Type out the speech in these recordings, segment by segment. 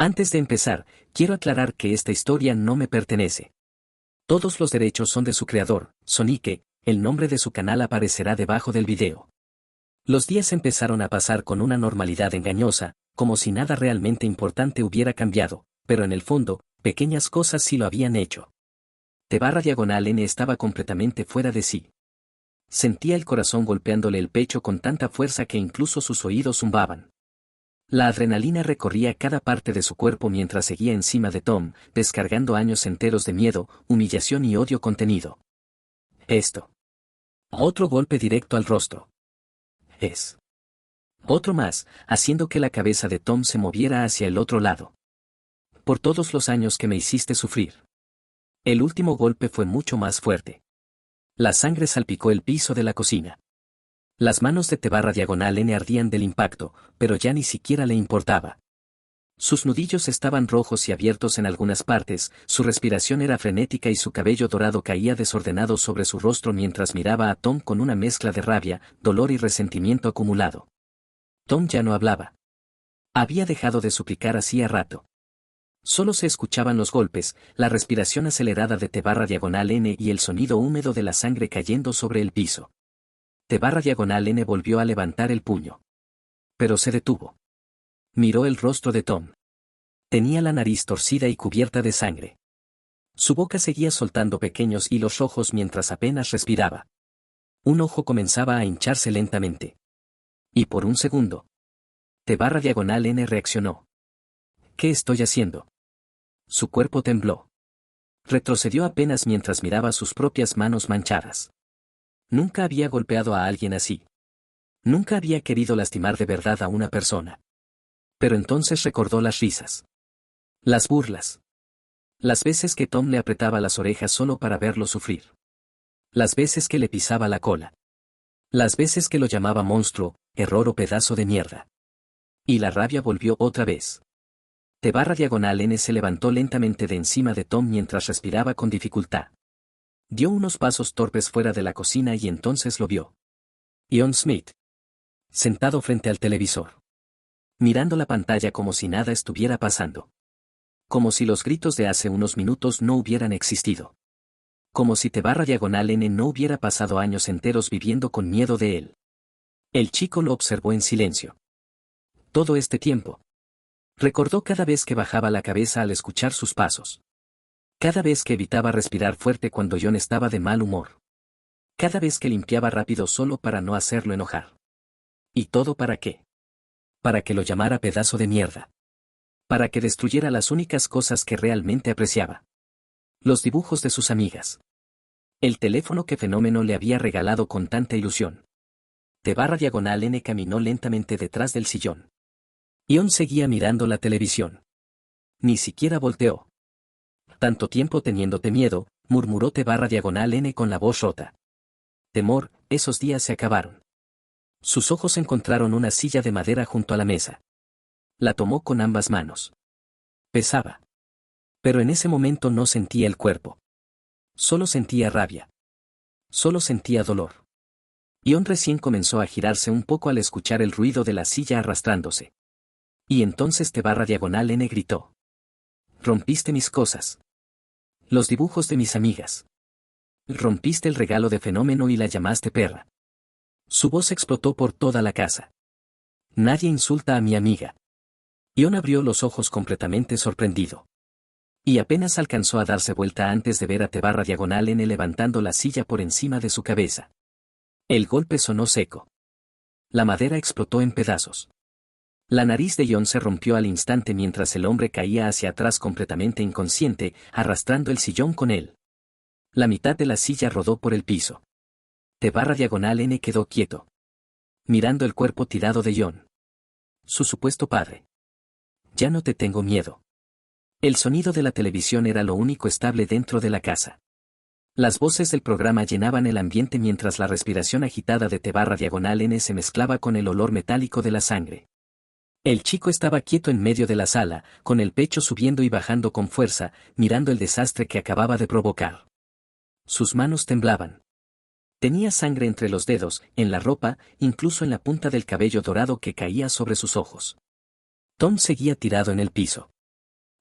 Antes de empezar, quiero aclarar que esta historia no me pertenece. Todos los derechos son de su creador, Sonique. El nombre de su canal aparecerá debajo del video. Los días empezaron a pasar con una normalidad engañosa, como si nada realmente importante hubiera cambiado, pero en el fondo, pequeñas cosas sí lo habían hecho. T/N estaba completamente fuera de sí. Sentía el corazón golpeándole el pecho con tanta fuerza que incluso sus oídos zumbaban. La adrenalina recorría cada parte de su cuerpo mientras seguía encima de Tom, descargando años enteros de miedo, humillación y odio contenido. Esto. Otro golpe directo al rostro. Otro más, haciendo que la cabeza de Tom se moviera hacia el otro lado. Por todos los años que me hiciste sufrir. El último golpe fue mucho más fuerte. La sangre salpicó el piso de la cocina. Las manos de T/N ardían del impacto, pero ya ni siquiera le importaba. Sus nudillos estaban rojos y abiertos en algunas partes, su respiración era frenética y su cabello dorado caía desordenado sobre su rostro mientras miraba a Tom con una mezcla de rabia, dolor y resentimiento acumulado. Tom ya no hablaba. Había dejado de suplicar hacía rato. Solo se escuchaban los golpes, la respiración acelerada de T/N y el sonido húmedo de la sangre cayendo sobre el piso. T/N volvió a levantar el puño. Pero se detuvo. Miró el rostro de Tom. Tenía la nariz torcida y cubierta de sangre. Su boca seguía soltando pequeños hilos rojos mientras apenas respiraba. Un ojo comenzaba a hincharse lentamente. Y por un segundo. T/N reaccionó. ¿Qué estoy haciendo? Su cuerpo tembló. Retrocedió apenas mientras miraba sus propias manos manchadas. Nunca había golpeado a alguien así. Nunca había querido lastimar de verdad a una persona. Pero entonces recordó las risas. Las burlas. Las veces que Tom le apretaba las orejas solo para verlo sufrir. Las veces que le pisaba la cola. Las veces que lo llamaba monstruo, error o pedazo de mierda. Y la rabia volvió otra vez. T/N se levantó lentamente de encima de Tom mientras respiraba con dificultad. Dio unos pasos torpes fuera de la cocina y entonces lo vio. Ian Smith. Sentado frente al televisor. Mirando la pantalla como si nada estuviera pasando. Como si los gritos de hace unos minutos no hubieran existido. Como si T/N no hubiera pasado años enteros viviendo con miedo de él. El chico lo observó en silencio. Todo este tiempo. Recordó cada vez que bajaba la cabeza al escuchar sus pasos. Cada vez que evitaba respirar fuerte cuando John estaba de mal humor. Cada vez que limpiaba rápido solo para no hacerlo enojar. ¿Y todo para qué? Para que lo llamara pedazo de mierda. Para que destruyera las únicas cosas que realmente apreciaba. Los dibujos de sus amigas. El teléfono que Fenómeno le había regalado con tanta ilusión. T/N caminó lentamente detrás del sillón. Ion seguía mirando la televisión. Ni siquiera volteó. Tanto tiempo teniéndote miedo, murmuró T/N con la voz rota. Temor, esos días se acabaron. Sus ojos encontraron una silla de madera junto a la mesa. La tomó con ambas manos. Pesaba. Pero en ese momento no sentía el cuerpo. Solo sentía rabia. Solo sentía dolor. Ion recién comenzó a girarse un poco al escuchar el ruido de la silla arrastrándose. Y entonces T/N gritó. Rompiste mis cosas. Los dibujos de mis amigas. Rompiste el regalo de Fenómeno y la llamaste perra. Su voz explotó por toda la casa. Nadie insulta a mi amiga. Ion abrió los ojos completamente sorprendido. Y apenas alcanzó a darse vuelta antes de ver a T/N levantando la silla por encima de su cabeza. El golpe sonó seco. La madera explotó en pedazos. La nariz de Ion se rompió al instante mientras el hombre caía hacia atrás completamente inconsciente, arrastrando el sillón con él. La mitad de la silla rodó por el piso. T/N quedó quieto. Mirando el cuerpo tirado de Ion. Su supuesto padre. Ya no te tengo miedo. El sonido de la televisión era lo único estable dentro de la casa. Las voces del programa llenaban el ambiente mientras la respiración agitada de T/N se mezclaba con el olor metálico de la sangre. El chico estaba quieto en medio de la sala, con el pecho subiendo y bajando con fuerza, mirando el desastre que acababa de provocar. Sus manos temblaban. Tenía sangre entre los dedos, en la ropa, incluso en la punta del cabello dorado que caía sobre sus ojos. Tom seguía tirado en el piso.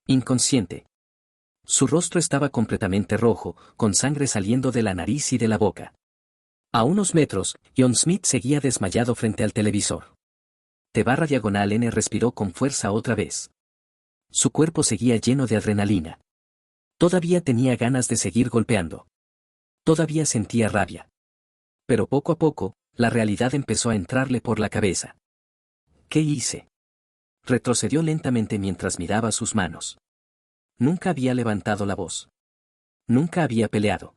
Inconsciente. Su rostro estaba completamente rojo, con sangre saliendo de la nariz y de la boca. A unos metros, John Smith seguía desmayado frente al televisor. T/N respiró con fuerza otra vez. Su cuerpo seguía lleno de adrenalina. Todavía tenía ganas de seguir golpeando. Todavía sentía rabia. Pero poco a poco, la realidad empezó a entrarle por la cabeza. ¿Qué hice? Retrocedió lentamente mientras miraba sus manos. Nunca había levantado la voz. Nunca había peleado.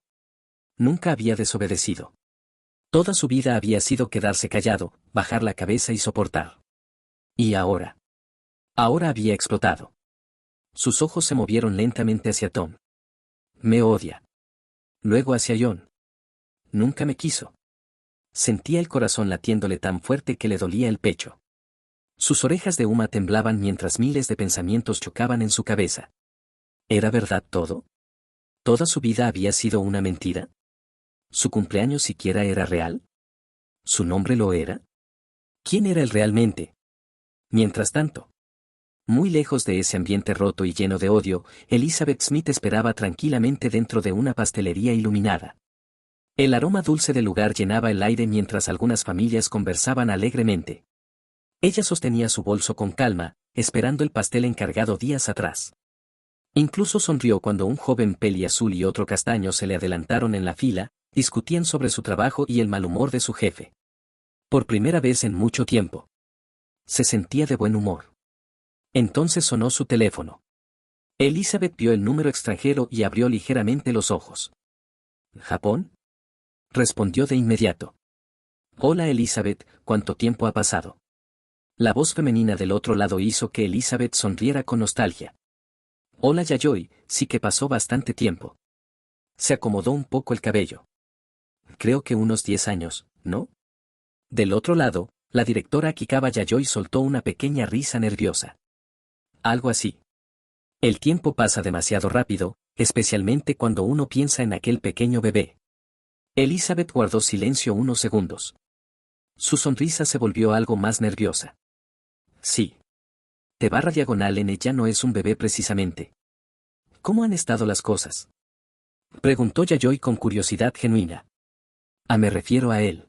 Nunca había desobedecido. Toda su vida había sido quedarse callado, bajar la cabeza y soportar. Y ahora. Ahora había explotado. Sus ojos se movieron lentamente hacia Tom. Me odia. Luego hacia John. Nunca me quiso. Sentía el corazón latiéndole tan fuerte que le dolía el pecho. Sus orejas de huma temblaban mientras miles de pensamientos chocaban en su cabeza. ¿Era verdad todo? ¿Toda su vida había sido una mentira? ¿Su cumpleaños siquiera era real? ¿Su nombre lo era? ¿Quién era él realmente? Mientras tanto, muy lejos de ese ambiente roto y lleno de odio, Elizabeth Smith esperaba tranquilamente dentro de una pastelería iluminada. El aroma dulce del lugar llenaba el aire mientras algunas familias conversaban alegremente. Ella sostenía su bolso con calma, esperando el pastel encargado días atrás. Incluso sonrió cuando un joven peli azul y otro castaño se le adelantaron en la fila, discutían sobre su trabajo y el mal humor de su jefe. Por primera vez en mucho tiempo. Se sentía de buen humor. Entonces sonó su teléfono. Elizabeth vio el número extranjero y abrió ligeramente los ojos. ¿Japón? Respondió de inmediato. Hola Elizabeth, ¿cuánto tiempo ha pasado? La voz femenina del otro lado hizo que Elizabeth sonriera con nostalgia. Hola Yayoi, sí que pasó bastante tiempo. Se acomodó un poco el cabello. Creo que unos 10 años, ¿no? Del otro lado, la directora Kikawa Yayoi soltó una pequeña risa nerviosa. Algo así. El tiempo pasa demasiado rápido, especialmente cuando uno piensa en aquel pequeño bebé. Elizabeth guardó silencio unos segundos. Su sonrisa se volvió algo más nerviosa. Sí. T/N ya no es un bebé precisamente. ¿Cómo han estado las cosas? Preguntó Yayoi con curiosidad genuina. Me refiero a él.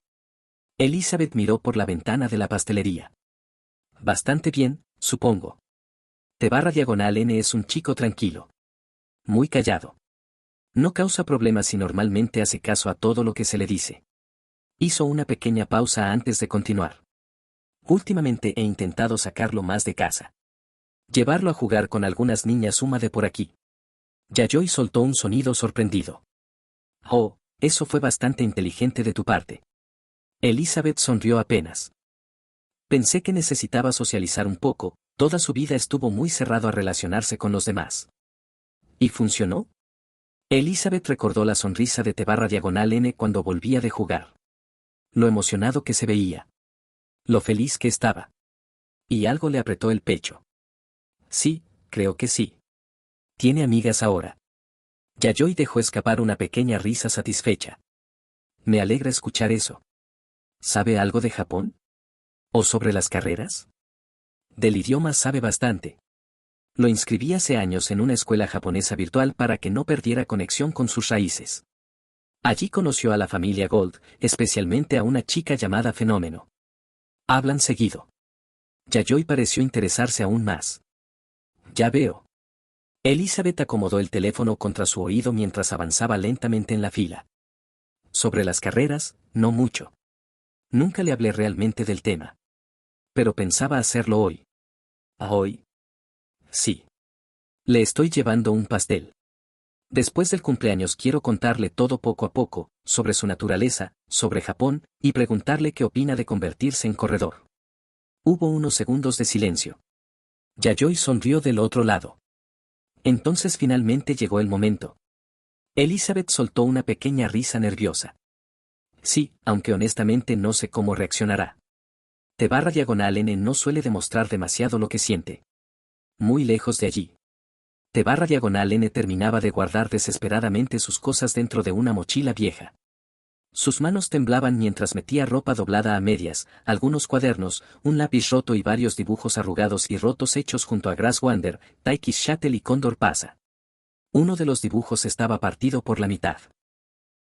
Elizabeth miró por la ventana de la pastelería. Bastante bien, supongo. T/N es un chico tranquilo. Muy callado. No causa problemas y normalmente hace caso a todo lo que se le dice. Hizo una pequeña pausa antes de continuar. Últimamente he intentado sacarlo más de casa. Llevarlo a jugar con algunas niñas Uma de por aquí. Yayoi soltó un sonido sorprendido. Oh, eso fue bastante inteligente de tu parte. Elizabeth sonrió apenas. Pensé que necesitaba socializar un poco, toda su vida estuvo muy cerrado a relacionarse con los demás. ¿Y funcionó? Elizabeth recordó la sonrisa de T/N cuando volvía de jugar. Lo emocionado que se veía. Lo feliz que estaba. Y algo le apretó el pecho. Sí, creo que sí. ¿Tiene amigas ahora? Yayoi dejó escapar una pequeña risa satisfecha. Me alegra escuchar eso. ¿Sabe algo de Japón? ¿O sobre las carreras? Del idioma sabe bastante. Lo inscribí hace años en una escuela japonesa virtual para que no perdiera conexión con sus raíces. Allí conoció a la familia Gold, especialmente a una chica llamada Fenómeno. Hablan seguido. Yayoi pareció interesarse aún más. Ya veo. Elizabeth acomodó el teléfono contra su oído mientras avanzaba lentamente en la fila. Sobre las carreras, no mucho. Nunca le hablé realmente del tema. Pero pensaba hacerlo hoy. ¿Hoy? Sí. Le estoy llevando un pastel. Después del cumpleaños quiero contarle todo poco a poco, sobre su naturaleza, sobre Japón, y preguntarle qué opina de convertirse en corredor. Hubo unos segundos de silencio. Yayoi sonrió del otro lado. Entonces finalmente llegó el momento. Elizabeth soltó una pequeña risa nerviosa. Sí, aunque honestamente no sé cómo reaccionará. T/N no suele demostrar demasiado lo que siente. Muy lejos de allí. T/N terminaba de guardar desesperadamente sus cosas dentro de una mochila vieja. Sus manos temblaban mientras metía ropa doblada a medias, algunos cuadernos, un lápiz roto y varios dibujos arrugados y rotos hechos junto a Grass Wander, Taikis Shuttle y Cóndor Pasa. Uno de los dibujos estaba partido por la mitad.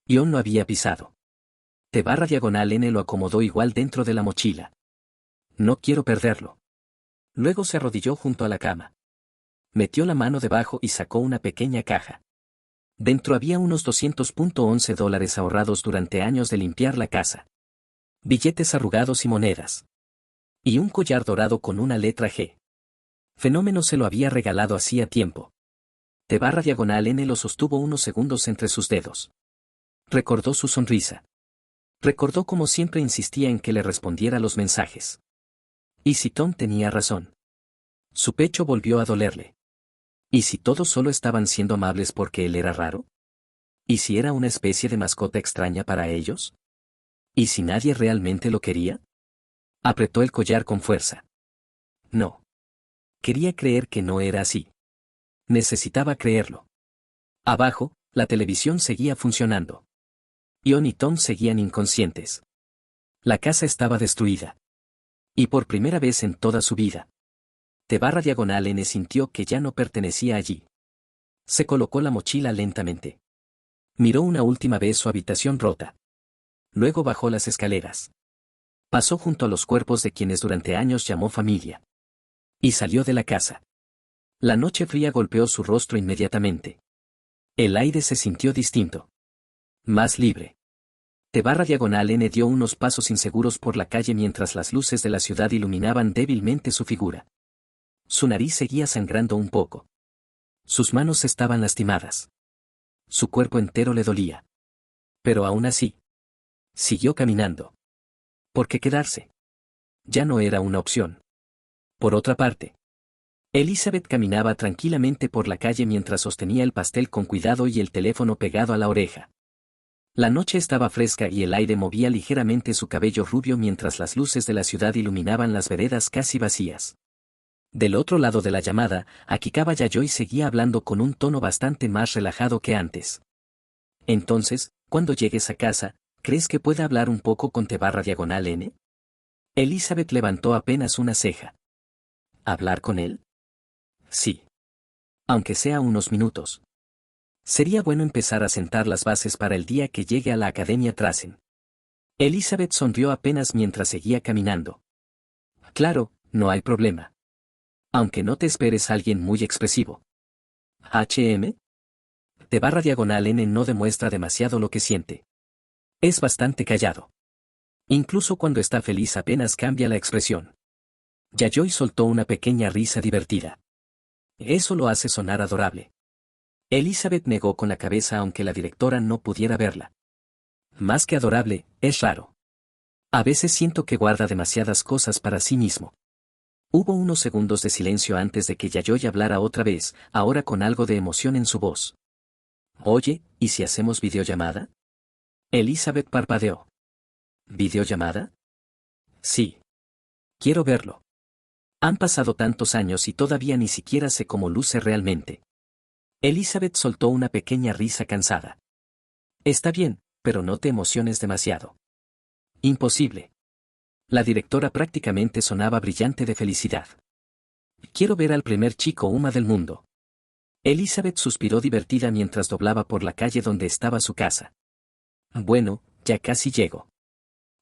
Ion lo había pisado. T/N lo acomodó igual dentro de la mochila. No quiero perderlo. Luego se arrodilló junto a la cama. Metió la mano debajo y sacó una pequeña caja. Dentro había unos $200.11 ahorrados durante años de limpiar la casa. Billetes arrugados y monedas. Y un collar dorado con una letra G. Fenómeno se lo había regalado hacía tiempo. T/N lo sostuvo unos segundos entre sus dedos. Recordó su sonrisa. Recordó como siempre insistía en que le respondiera los mensajes. ¿Y si Tom tenía razón? Su pecho volvió a dolerle. ¿Y si todos solo estaban siendo amables porque él era raro? ¿Y si era una especie de mascota extraña para ellos? ¿Y si nadie realmente lo quería? Apretó el collar con fuerza. No. Quería creer que no era así. Necesitaba creerlo. Abajo, la televisión seguía funcionando. Ion y Tom seguían inconscientes. La casa estaba destruida. Y por primera vez en toda su vida. T/N sintió que ya no pertenecía allí. Se colocó la mochila lentamente. Miró una última vez su habitación rota. Luego bajó las escaleras. Pasó junto a los cuerpos de quienes durante años llamó familia. Y salió de la casa. La noche fría golpeó su rostro inmediatamente. El aire se sintió distinto. Más libre. T/N dio unos pasos inseguros por la calle mientras las luces de la ciudad iluminaban débilmente su figura. Su nariz seguía sangrando un poco. Sus manos estaban lastimadas. Su cuerpo entero le dolía. Pero aún así, siguió caminando. ¿Por qué quedarse? Ya no era una opción. Por otra parte, Elizabeth caminaba tranquilamente por la calle mientras sostenía el pastel con cuidado y el teléfono pegado a la oreja. La noche estaba fresca y el aire movía ligeramente su cabello rubio mientras las luces de la ciudad iluminaban las veredas casi vacías. Del otro lado de la llamada, Akikawa Yayoi seguía hablando con un tono bastante más relajado que antes. Entonces, cuando llegues a casa, ¿crees que pueda hablar un poco con T/N? Elizabeth levantó apenas una ceja. ¿Hablar con él? Sí. Aunque sea unos minutos. Sería bueno empezar a sentar las bases para el día que llegue a la Academia Trasen. Elizabeth sonrió apenas mientras seguía caminando. Claro, no hay problema. Aunque no te esperes a alguien muy expresivo. ¿HM? T/N no demuestra demasiado lo que siente. Es bastante callado. Incluso cuando está feliz apenas cambia la expresión. Yayoi soltó una pequeña risa divertida. Eso lo hace sonar adorable. Elizabeth negó con la cabeza aunque la directora no pudiera verla. Más que adorable, es raro. A veces siento que guarda demasiadas cosas para sí mismo. Hubo unos segundos de silencio antes de que Yayoi hablara otra vez, ahora con algo de emoción en su voz. Oye, ¿y si hacemos videollamada? Elizabeth parpadeó. ¿Videollamada? Sí. Quiero verlo. Han pasado tantos años y todavía ni siquiera sé cómo luce realmente. Elizabeth soltó una pequeña risa cansada. Está bien, pero no te emociones demasiado. Imposible. La directora prácticamente sonaba brillante de felicidad. Quiero ver al primer chico Uma del mundo. Elizabeth suspiró divertida mientras doblaba por la calle donde estaba su casa. Bueno, ya casi llego.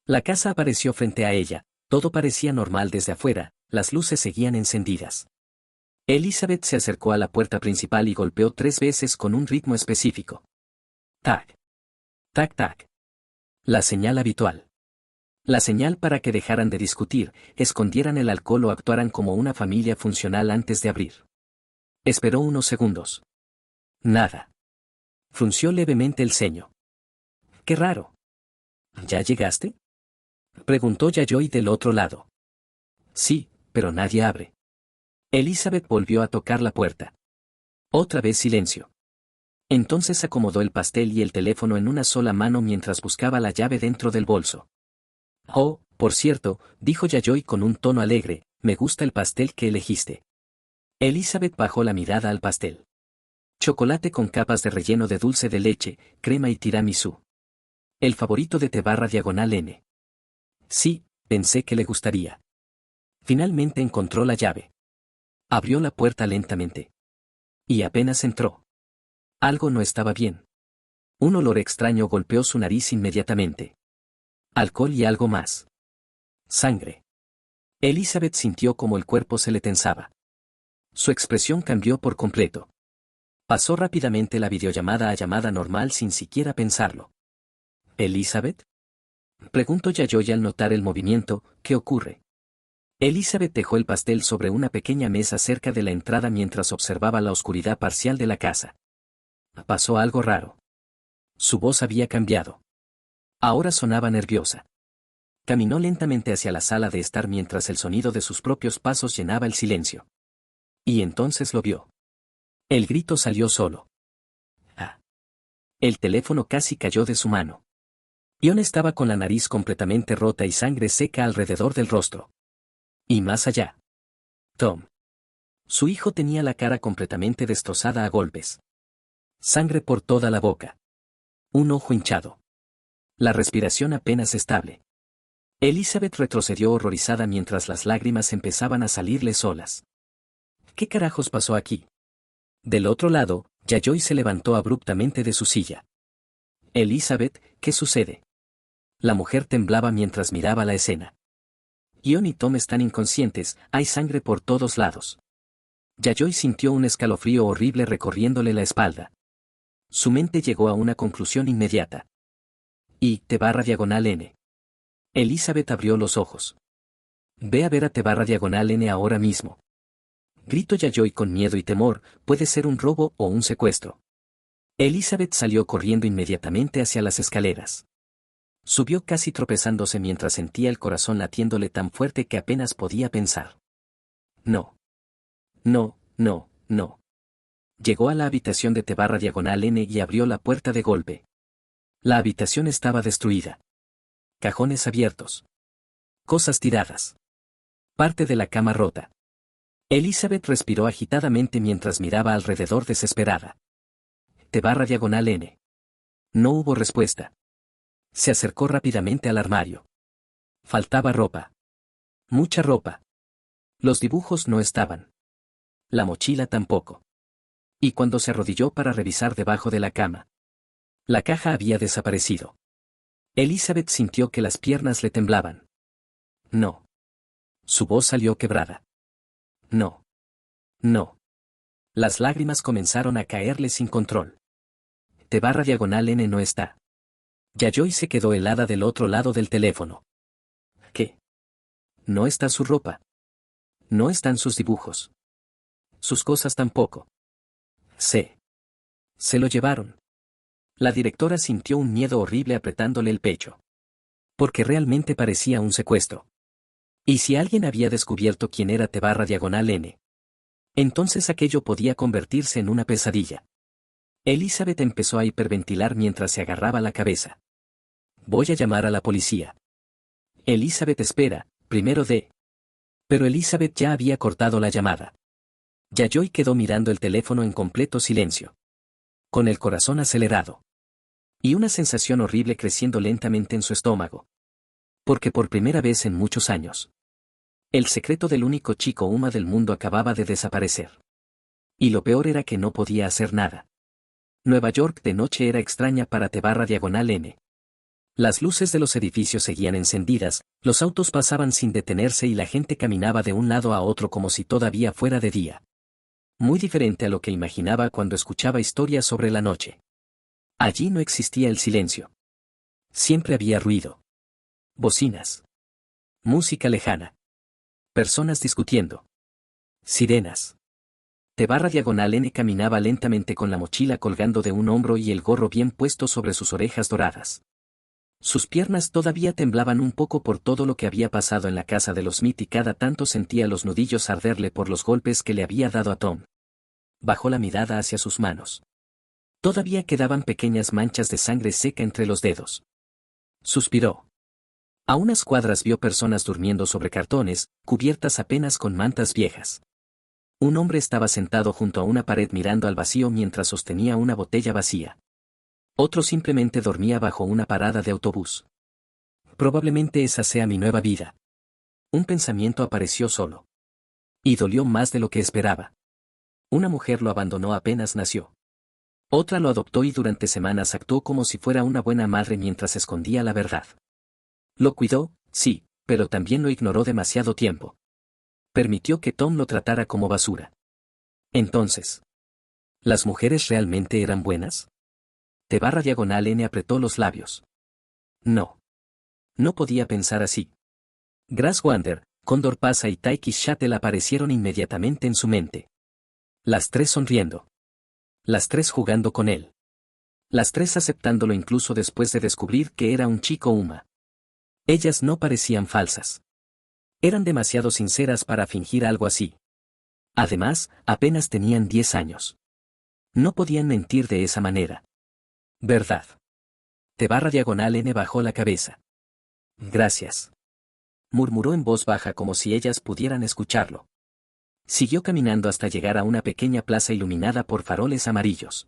La casa apareció frente a ella, todo parecía normal desde afuera, las luces seguían encendidas. Elizabeth se acercó a la puerta principal y golpeó 3 veces con un ritmo específico. Tac. Tac tac. La señal habitual. La señal para que dejaran de discutir, escondieran el alcohol o actuaran como una familia funcional antes de abrir. Esperó unos segundos. Nada. Frunció levemente el ceño. Qué raro. ¿Ya llegaste? Preguntó Yayoi del otro lado. Sí, pero nadie abre. Elizabeth volvió a tocar la puerta. Otra vez silencio. Entonces acomodó el pastel y el teléfono en una sola mano mientras buscaba la llave dentro del bolso. Oh, por cierto, dijo Yayoi con un tono alegre, me gusta el pastel que elegiste. Elizabeth bajó la mirada al pastel. Chocolate con capas de relleno de dulce de leche, crema y tiramisú. El favorito de T/N. Sí, pensé que le gustaría. Finalmente encontró la llave. Abrió la puerta lentamente. Y apenas entró. Algo no estaba bien. Un olor extraño golpeó su nariz inmediatamente. Alcohol y algo más. Sangre. Elizabeth sintió como el cuerpo se le tensaba. Su expresión cambió por completo. Pasó rápidamente la videollamada a llamada normal sin siquiera pensarlo. ¿Elizabeth? Preguntó Yayoi al notar el movimiento. ¿Qué ocurre? Elizabeth dejó el pastel sobre una pequeña mesa cerca de la entrada mientras observaba la oscuridad parcial de la casa. Pasó algo raro. Su voz había cambiado. Ahora sonaba nerviosa. Caminó lentamente hacia la sala de estar mientras el sonido de sus propios pasos llenaba el silencio. Y entonces lo vio. El grito salió solo. ¡Ah! El teléfono casi cayó de su mano. Ion estaba con la nariz completamente rota y sangre seca alrededor del rostro. Y más allá. Tom. Su hijo tenía la cara completamente destrozada a golpes. Sangre por toda la boca. Un ojo hinchado. La respiración apenas estable. Elizabeth retrocedió horrorizada mientras las lágrimas empezaban a salirle solas. ¿Qué carajos pasó aquí? Del otro lado, Yayoi se levantó abruptamente de su silla. Elizabeth, ¿qué sucede? La mujer temblaba mientras miraba la escena. Ion y Tom están inconscientes, hay sangre por todos lados. Yayoi sintió un escalofrío horrible recorriéndole la espalda. Su mente llegó a una conclusión inmediata. Y T/N. Elizabeth abrió los ojos. Ve a ver a T/N ahora mismo. Gritó Yayoi con miedo y temor, puede ser un robo o un secuestro. Elizabeth salió corriendo inmediatamente hacia las escaleras. Subió casi tropezándose mientras sentía el corazón latiéndole tan fuerte que apenas podía pensar. No. No, no, no. Llegó a la habitación de T/N y abrió la puerta de golpe. La habitación estaba destruida. Cajones abiertos. Cosas tiradas. Parte de la cama rota. Elizabeth respiró agitadamente mientras miraba alrededor desesperada. T/N. No hubo respuesta. Se acercó rápidamente al armario. Faltaba ropa. Mucha ropa. Los dibujos no estaban. La mochila tampoco. Y cuando se arrodilló para revisar debajo de la cama, la caja había desaparecido. Elizabeth sintió que las piernas le temblaban. No. Su voz salió quebrada. No. No. Las lágrimas comenzaron a caerle sin control. T/N no está. Yayoi se quedó helada del otro lado del teléfono. ¿Qué? No está su ropa. No están sus dibujos. Sus cosas tampoco. Se lo llevaron. La directora sintió un miedo horrible apretándole el pecho. Porque realmente parecía un secuestro. ¿Y si alguien había descubierto quién era T/N? Entonces aquello podía convertirse en una pesadilla. Elizabeth empezó a hiperventilar mientras se agarraba la cabeza. Voy a llamar a la policía. Elizabeth espera, primero de... Pero Elizabeth ya había cortado la llamada. Yayoi quedó mirando el teléfono en completo silencio. Con el corazón acelerado. Y una sensación horrible creciendo lentamente en su estómago. Porque por primera vez en muchos años. El secreto del único chico Uma del mundo acababa de desaparecer. Y lo peor era que no podía hacer nada. Nueva York de noche era extraña para T/N. Las luces de los edificios seguían encendidas, los autos pasaban sin detenerse y la gente caminaba de un lado a otro como si todavía fuera de día. Muy diferente a lo que imaginaba cuando escuchaba historias sobre la noche. Allí no existía el silencio. Siempre había ruido. Bocinas. Música lejana. Personas discutiendo. Sirenas. T/N caminaba lentamente con la mochila colgando de un hombro y el gorro bien puesto sobre sus orejas doradas. Sus piernas todavía temblaban un poco por todo lo que había pasado en la casa de los Smith y cada tanto sentía los nudillos arderle por los golpes que le había dado a Tom. Bajó la mirada hacia sus manos. Todavía quedaban pequeñas manchas de sangre seca entre los dedos. Suspiró. A unas cuadras vio personas durmiendo sobre cartones, cubiertas apenas con mantas viejas. Un hombre estaba sentado junto a una pared mirando al vacío mientras sostenía una botella vacía. Otro simplemente dormía bajo una parada de autobús. Probablemente esa sea mi nueva vida. Un pensamiento apareció solo. Y dolió más de lo que esperaba. Una mujer lo abandonó apenas nació. Otra lo adoptó y durante semanas actuó como si fuera una buena madre mientras escondía la verdad. Lo cuidó, sí, pero también lo ignoró demasiado tiempo. Permitió que Tom lo tratara como basura. Entonces, ¿las mujeres realmente eran buenas? T_N apretó los labios. No. No podía pensar así. Grass Wander, Cóndor Pasa y Taiki Shuttle aparecieron inmediatamente en su mente. Las tres sonriendo. Las tres jugando con él. Las tres aceptándolo incluso después de descubrir que era un chico Uma. Ellas no parecían falsas. Eran demasiado sinceras para fingir algo así. Además, apenas tenían 10 años. No podían mentir de esa manera. ¿Verdad? T_N bajó la cabeza. Gracias. Murmuró en voz baja como si ellas pudieran escucharlo. Siguió caminando hasta llegar a una pequeña plaza iluminada por faroles amarillos.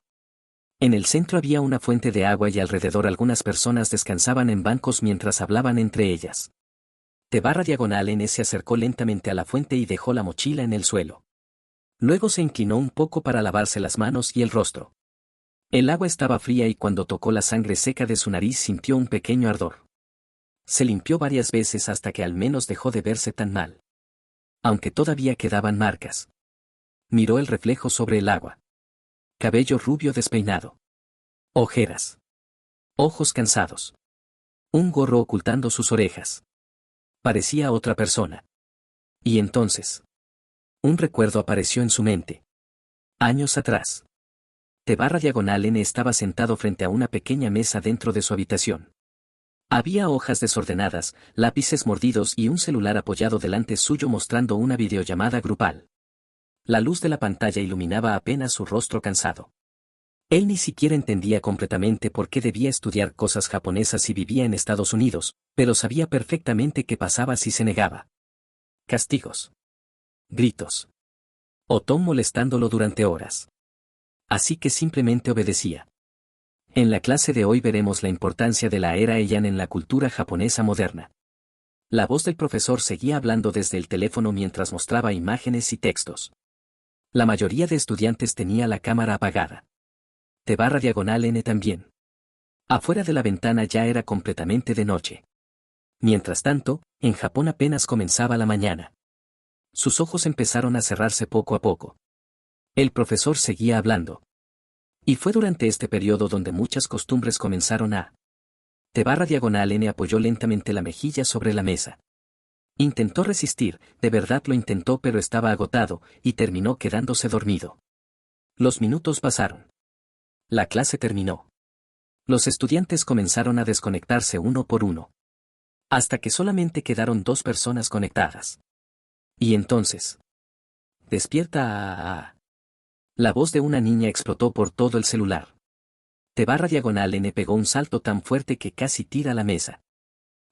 En el centro había una fuente de agua y alrededor algunas personas descansaban en bancos mientras hablaban entre ellas. T_N se acercó lentamente a la fuente y dejó la mochila en el suelo. Luego se inclinó un poco para lavarse las manos y el rostro. El agua estaba fría y cuando tocó la sangre seca de su nariz sintió un pequeño ardor. Se limpió varias veces hasta que al menos dejó de verse tan mal. Aunque todavía quedaban marcas. Miró el reflejo sobre el agua. Cabello rubio despeinado. Ojeras. Ojos cansados. Un gorro ocultando sus orejas. Parecía otra persona. Y entonces, un recuerdo apareció en su mente. Años atrás. T_N estaba sentado frente a una pequeña mesa dentro de su habitación. Había hojas desordenadas, lápices mordidos y un celular apoyado delante suyo mostrando una videollamada grupal. La luz de la pantalla iluminaba apenas su rostro cansado. Él ni siquiera entendía completamente por qué debía estudiar cosas japonesas si vivía en Estados Unidos, pero sabía perfectamente qué pasaba si se negaba. Castigos. Gritos. O Tom molestándolo durante horas. Así que simplemente obedecía. En la clase de hoy veremos la importancia de la era Heian en la cultura japonesa moderna. La voz del profesor seguía hablando desde el teléfono mientras mostraba imágenes y textos. La mayoría de estudiantes tenía la cámara apagada. T_N también. Afuera de la ventana ya era completamente de noche. Mientras tanto, en Japón apenas comenzaba la mañana. Sus ojos empezaron a cerrarse poco a poco. El profesor seguía hablando. Y fue durante este periodo donde muchas costumbres comenzaron a... T_N apoyó lentamente la mejilla sobre la mesa. Intentó resistir, de verdad lo intentó pero estaba agotado, y terminó quedándose dormido. Los minutos pasaron. La clase terminó. Los estudiantes comenzaron a desconectarse uno por uno. Hasta que solamente quedaron 2 personas conectadas. Y entonces... Despierta. La voz de una niña explotó por todo el celular. T_N pegó un salto tan fuerte que casi tira la mesa.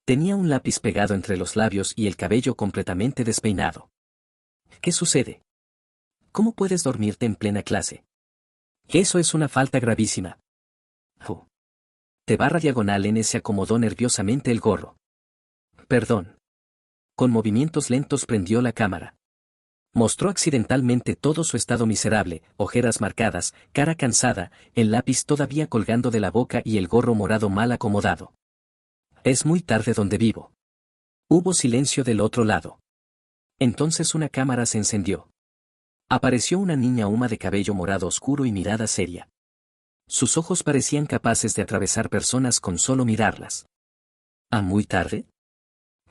Tenía un lápiz pegado entre los labios y el cabello completamente despeinado. ¿Qué sucede? ¿Cómo puedes dormirte en plena clase? Eso es una falta gravísima. T_N se acomodó nerviosamente el gorro. Perdón. Con movimientos lentos prendió la cámara. Mostró accidentalmente todo su estado miserable, ojeras marcadas, cara cansada, el lápiz todavía colgando de la boca y el gorro morado mal acomodado. Es muy tarde donde vivo. Hubo silencio del otro lado. Entonces una cámara se encendió. Apareció una niña Uma de cabello morado oscuro y mirada seria. Sus ojos parecían capaces de atravesar personas con solo mirarlas. ¿A muy tarde?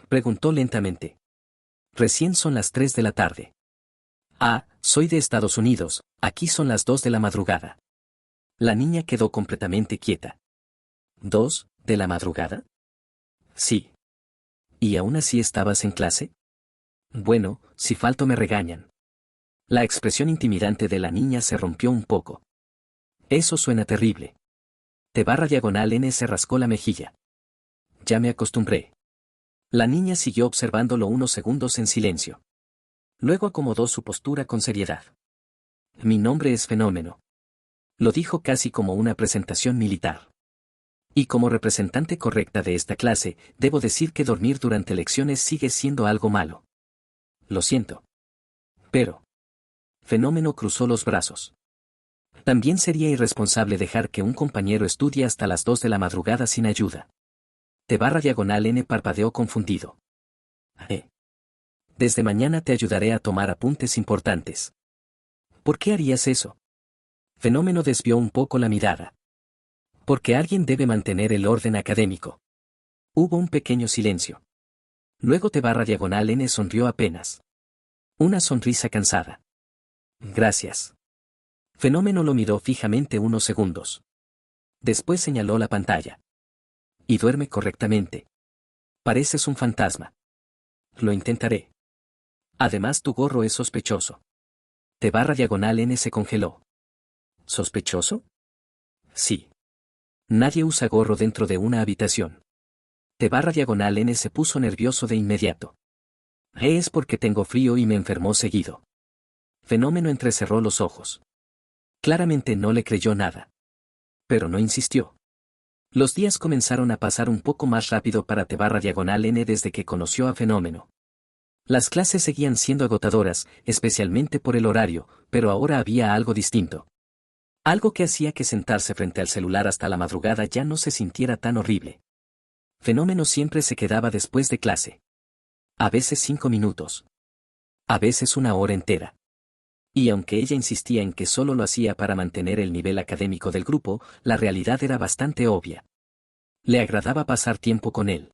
Preguntó lentamente. Recién son las 3 de la tarde. Ah, soy de Estados Unidos, aquí son las 2 de la madrugada. La niña quedó completamente quieta. ¿2 de la madrugada? Sí. ¿Y aún así estabas en clase? Bueno, si falto me regañan. La expresión intimidante de la niña se rompió un poco. Eso suena terrible. T_N se rascó la mejilla. Ya me acostumbré. La niña siguió observándolo unos segundos en silencio. Luego acomodó su postura con seriedad. Mi nombre es Fenómeno. Lo dijo casi como una presentación militar. Y como representante correcta de esta clase, debo decir que dormir durante lecciones sigue siendo algo malo. Lo siento. Pero. Fenómeno cruzó los brazos. También sería irresponsable dejar que un compañero estudie hasta las 2 de la madrugada sin ayuda. T/N parpadeó confundido. Desde mañana te ayudaré a tomar apuntes importantes. ¿Por qué harías eso? Fenómeno desvió un poco la mirada. Porque alguien debe mantener el orden académico. Hubo un pequeño silencio. Luego T/N sonrió apenas. Una sonrisa cansada. Gracias. Fenómeno lo miró fijamente unos segundos. Después señaló la pantalla. Y duerme correctamente. Pareces un fantasma. Lo intentaré. Además tu gorro es sospechoso. T/N se congeló. ¿Sospechoso? Sí. Nadie usa gorro dentro de una habitación. T/N se puso nervioso de inmediato. Es porque tengo frío y me enfermó seguido. Fenómeno entrecerró los ojos. Claramente no le creyó nada. Pero no insistió. Los días comenzaron a pasar un poco más rápido para T/N desde que conoció a Fenómeno. Las clases seguían siendo agotadoras, especialmente por el horario, pero ahora había algo distinto. Algo que hacía que sentarse frente al celular hasta la madrugada ya no se sintiera tan horrible. Fenómeno siempre se quedaba después de clase. A veces 5 minutos. A veces una hora entera. Y aunque ella insistía en que solo lo hacía para mantener el nivel académico del grupo, la realidad era bastante obvia. Le agradaba pasar tiempo con él.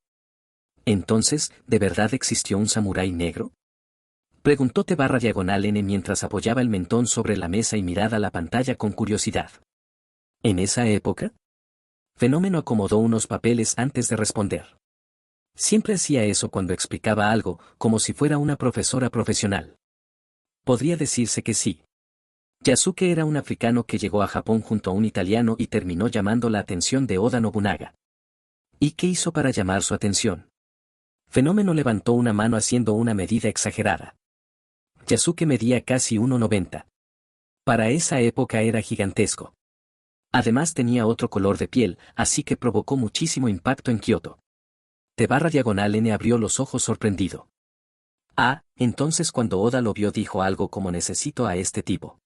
Entonces, ¿de verdad existió un samurái negro? Preguntó T/N mientras apoyaba el mentón sobre la mesa y miraba la pantalla con curiosidad. ¿En esa época? Fenómeno acomodó unos papeles antes de responder. Siempre hacía eso cuando explicaba algo, como si fuera una profesora profesional. Podría decirse que sí. Yasuke era un africano que llegó a Japón junto a un italiano y terminó llamando la atención de Oda Nobunaga. ¿Y qué hizo para llamar su atención? Fenómeno levantó una mano haciendo una medida exagerada. Yasuke medía casi 1,90. Para esa época era gigantesco. Además tenía otro color de piel, así que provocó muchísimo impacto en Kioto. T/N abrió los ojos sorprendido. Entonces cuando Oda lo vio dijo algo como necesito a este tipo.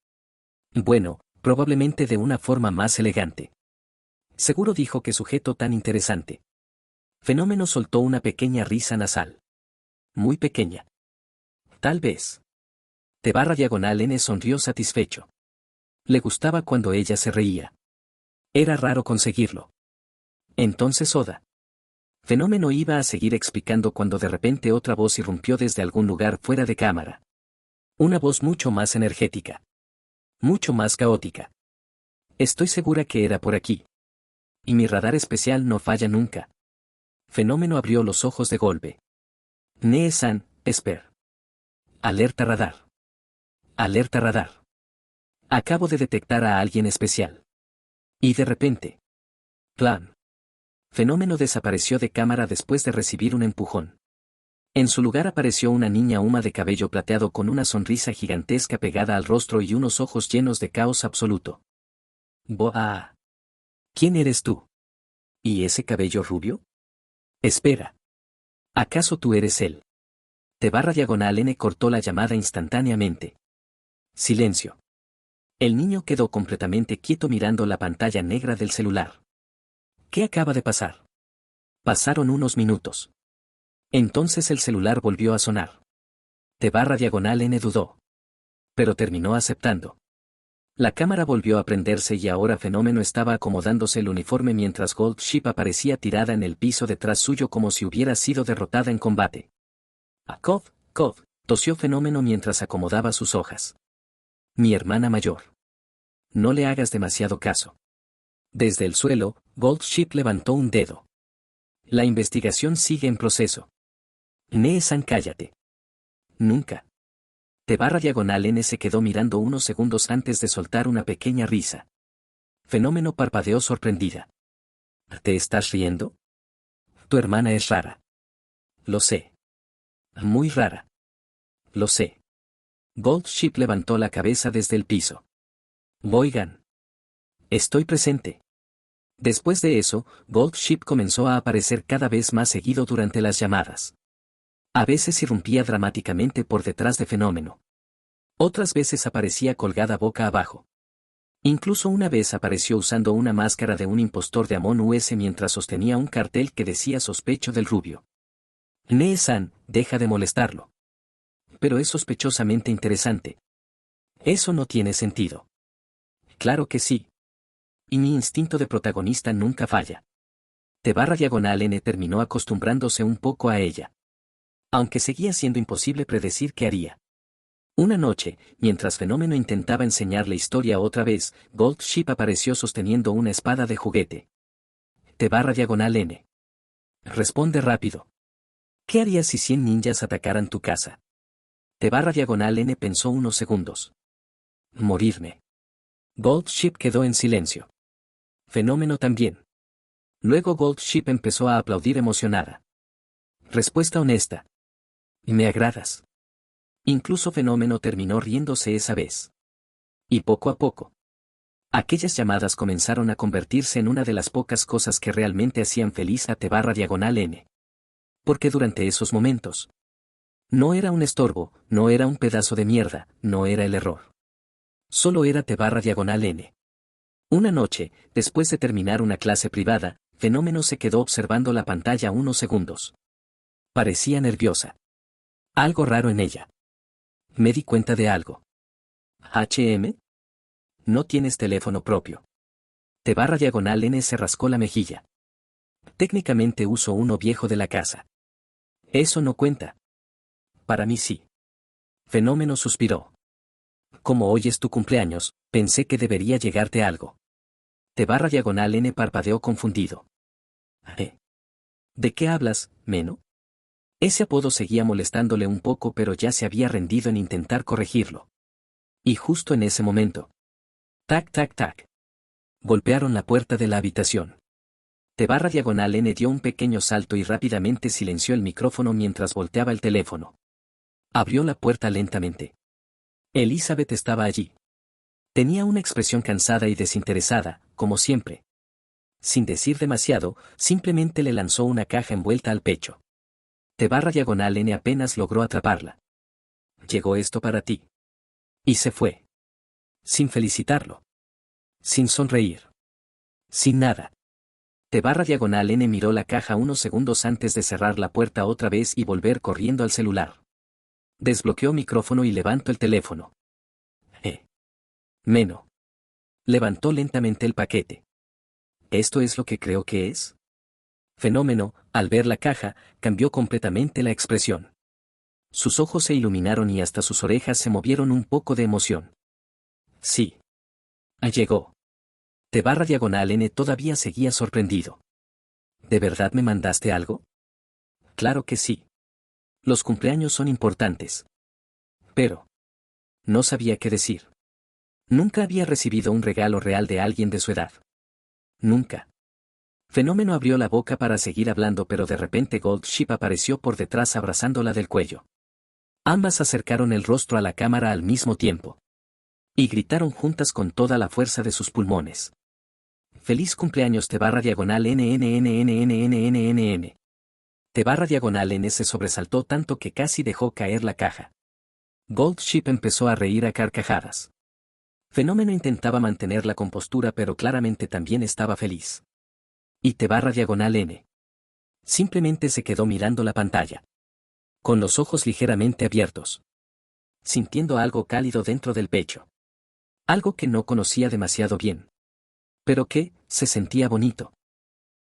Bueno, probablemente de una forma más elegante. Seguro dijo que sujeto tan interesante. Fenómeno soltó una pequeña risa nasal. Muy pequeña. Tal vez. T/N sonrió satisfecho. Le gustaba cuando ella se reía. Era raro conseguirlo. Entonces Oda. Fenómeno iba a seguir explicando cuando de repente otra voz irrumpió desde algún lugar fuera de cámara. Una voz mucho más energética. Mucho más caótica. Estoy segura que era por aquí. Y mi radar especial no falla nunca. Fenómeno abrió los ojos de golpe. Nee-san, esper. Alerta radar. Alerta radar. Acabo de detectar a alguien especial. Y de repente. Plan. Fenómeno desapareció de cámara después de recibir un empujón. En su lugar apareció una niña huma de cabello plateado con una sonrisa gigantesca pegada al rostro y unos ojos llenos de caos absoluto. ¡Boa! ¿Quién eres tú? ¿Y ese cabello rubio? Espera. ¿Acaso tú eres él? T/N cortó la llamada instantáneamente. Silencio. El niño quedó completamente quieto mirando la pantalla negra del celular. ¿Qué acaba de pasar? Pasaron unos minutos. Entonces el celular volvió a sonar. T/N dudó. Pero terminó aceptando. La cámara volvió a prenderse y ahora Fenómeno estaba acomodándose el uniforme mientras Gold Ship aparecía tirada en el piso detrás suyo como si hubiera sido derrotada en combate. Cov, tosió Fenómeno mientras acomodaba sus hojas. Mi hermana mayor. No le hagas demasiado caso. Desde el suelo, Gold Ship levantó un dedo. La investigación sigue en proceso. Nee-san, cállate. Nunca. T/N se quedó mirando unos segundos antes de soltar una pequeña risa. Fenómeno parpadeó sorprendida. ¿Te estás riendo? Tu hermana es rara. Lo sé. Muy rara. Lo sé. Gold Ship levantó la cabeza desde el piso. Oigan. Estoy presente. Después de eso, Gold Ship comenzó a aparecer cada vez más seguido durante las llamadas. A veces irrumpía dramáticamente por detrás de Fenómeno. Otras veces aparecía colgada boca abajo. Incluso una vez apareció usando una máscara de un impostor de Among Us mientras sostenía un cartel que decía sospecho del rubio. Nee-san, deja de molestarlo. Pero es sospechosamente interesante. Eso no tiene sentido. Claro que sí. Y mi instinto de protagonista nunca falla. T/N terminó acostumbrándose un poco a ella. Aunque seguía siendo imposible predecir qué haría. Una noche, mientras Fenómeno intentaba enseñarle historia otra vez, Gold Ship apareció sosteniendo una espada de juguete. T/N. Responde rápido. ¿Qué harías si 100 ninjas atacaran tu casa? T/N pensó unos segundos. Morirme. Gold Ship quedó en silencio. Fenómeno también. Luego Gold Ship empezó a aplaudir emocionada. Respuesta honesta. Me agradas. Incluso Fenómeno terminó riéndose esa vez. Y poco a poco. Aquellas llamadas comenzaron a convertirse en una de las pocas cosas que realmente hacían feliz a T/N. Porque durante esos momentos. No era un estorbo, no era un pedazo de mierda, no era el error. Solo era T/N. Una noche, después de terminar una clase privada, Fenómeno se quedó observando la pantalla unos segundos. Parecía nerviosa. Algo raro en ella. Me di cuenta de algo. ¿HM? No tienes teléfono propio. T/N se rascó la mejilla. Técnicamente uso uno viejo de la casa. Eso no cuenta. Para mí sí. Fenómeno suspiró. Como hoy es tu cumpleaños, pensé que debería llegarte algo. T/N parpadeó confundido. ¿De qué hablas, Meno? Ese apodo seguía molestándole un poco, pero ya se había rendido en intentar corregirlo. Y justo en ese momento. Tac, tac, tac. Golpearon la puerta de la habitación. T/N dio un pequeño salto y rápidamente silenció el micrófono mientras volteaba el teléfono. Abrió la puerta lentamente. Elizabeth estaba allí. Tenía una expresión cansada y desinteresada, como siempre. Sin decir demasiado, simplemente le lanzó una caja envuelta al pecho. T/N apenas logró atraparla. Llegó esto para ti. Y se fue. Sin felicitarlo. Sin sonreír. Sin nada. T/N miró la caja unos segundos antes de cerrar la puerta otra vez y volver corriendo al celular. Desbloqueó micrófono y levantó el teléfono. Meno. Levantó lentamente el paquete. ¿Esto es lo que creo que es? Fenómeno, al ver la caja, cambió completamente la expresión. Sus ojos se iluminaron y hasta sus orejas se movieron un poco de emoción. Sí. Llegó. T/N todavía seguía sorprendido. ¿De verdad me mandaste algo? Claro que sí. Los cumpleaños son importantes. Pero. No sabía qué decir. Nunca había recibido un regalo real de alguien de su edad. Nunca. Fenómeno abrió la boca para seguir hablando, pero de repente Gold Ship apareció por detrás abrazándola del cuello. Ambas acercaron el rostro a la cámara al mismo tiempo. Y gritaron juntas con toda la fuerza de sus pulmones. ¡Feliz cumpleaños T/NNNNNNNNNN! T/N se sobresaltó tanto que casi dejó caer la caja. Gold Ship empezó a reír a carcajadas. Fenómeno intentaba mantener la compostura, pero claramente también estaba feliz. Y T/N simplemente se quedó mirando la pantalla. Con los ojos ligeramente abiertos. Sintiendo algo cálido dentro del pecho. Algo que no conocía demasiado bien. Pero que, se sentía bonito.